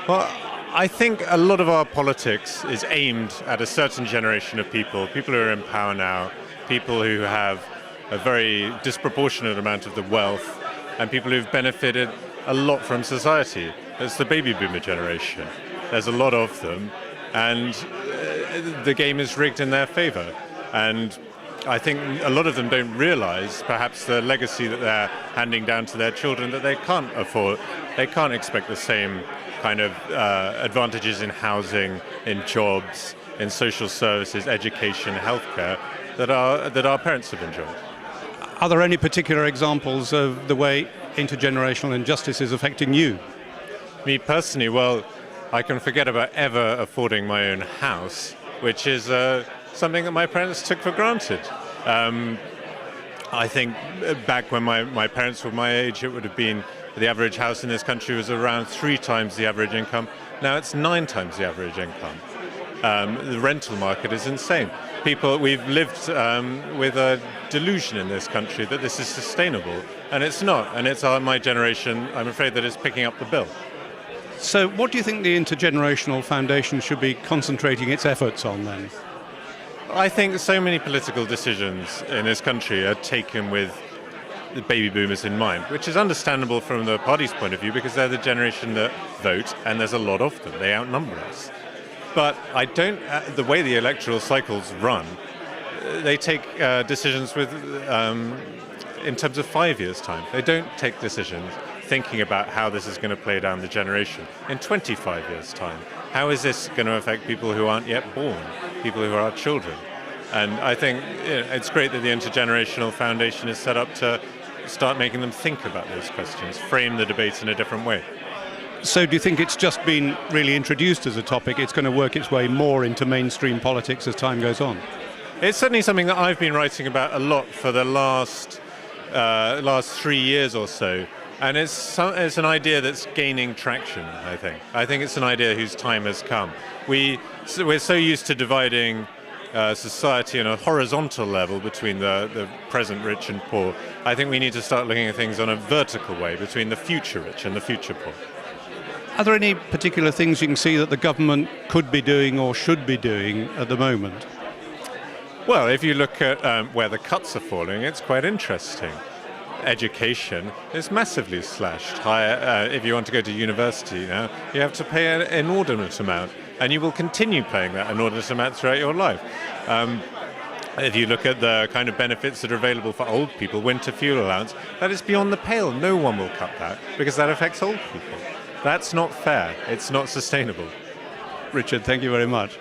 Well, I think a lot of our politics is aimed at a certain generation of people who are in power now, people who have a very disproportionate amount of the wealth, and people who've benefited a lot from society. It's the baby boomer generation. There's a lot of them, and the game is rigged in their favour. And I think a lot of them don't realise perhaps the legacy that they're handing down to their children, that they can't afford. They can't expect the same kind of advantages in housing, in jobs, in social services, education, healthcare that our parents have enjoyed. Are there any particular examples of the way intergenerational injustice is affecting you? Me personally, well, I can forget about ever affording my own house, which is something that my parents took for granted. I think back when my parents were my age, it would have been the average house in this country was around 3 times the average income. Now it's 9 times the average income. The rental market is insane. We've lived with a delusion in this country that this is sustainable, and it's not. And it's my generation, I'm afraid, that is picking up the bill. So what do you think the Intergenerational Foundation should be concentrating its efforts on then? I think so many political decisions in this country are taken with the baby boomers in mind, which is understandable from the party's point of view because they're the generation that vote, and there's a lot of them. They outnumber us. But I don't. The way the electoral cycles run, they take decisions in terms of 5 years' time. They don't take decisions thinking about how this is going to play down the generation in 25 years' time. How is this going to affect people who aren't yet born, people who are our children? And I think it's great that the Intergenerational Foundation is set up to start making them think about those questions, frame the debate in a different way. So do you think it's just been really introduced as a topic? It's going to work its way more into mainstream politics as time goes on? It's certainly something that I've been writing about a lot for the last 3 years or so. And it's an idea that's gaining traction, I think. I think it's an idea whose time has come. We're so used to dividing society on a horizontal level between the present rich and poor. I think we need to start looking at things on a vertical way between the future rich and the future poor. Are there any particular things you can see that the government could be doing or should be doing at the moment? Well, if you look at where the cuts are falling, it's quite interesting. Education is massively slashed. If you want to go to university now, you have to pay an inordinate amount, and you will continue paying that inordinate amount throughout your life. If you look at the kind of benefits that are available for old people, winter fuel allowance, that is beyond the pale. No one will cut that because that affects old people. That's not fair. It's not sustainable. Richard, thank you very much.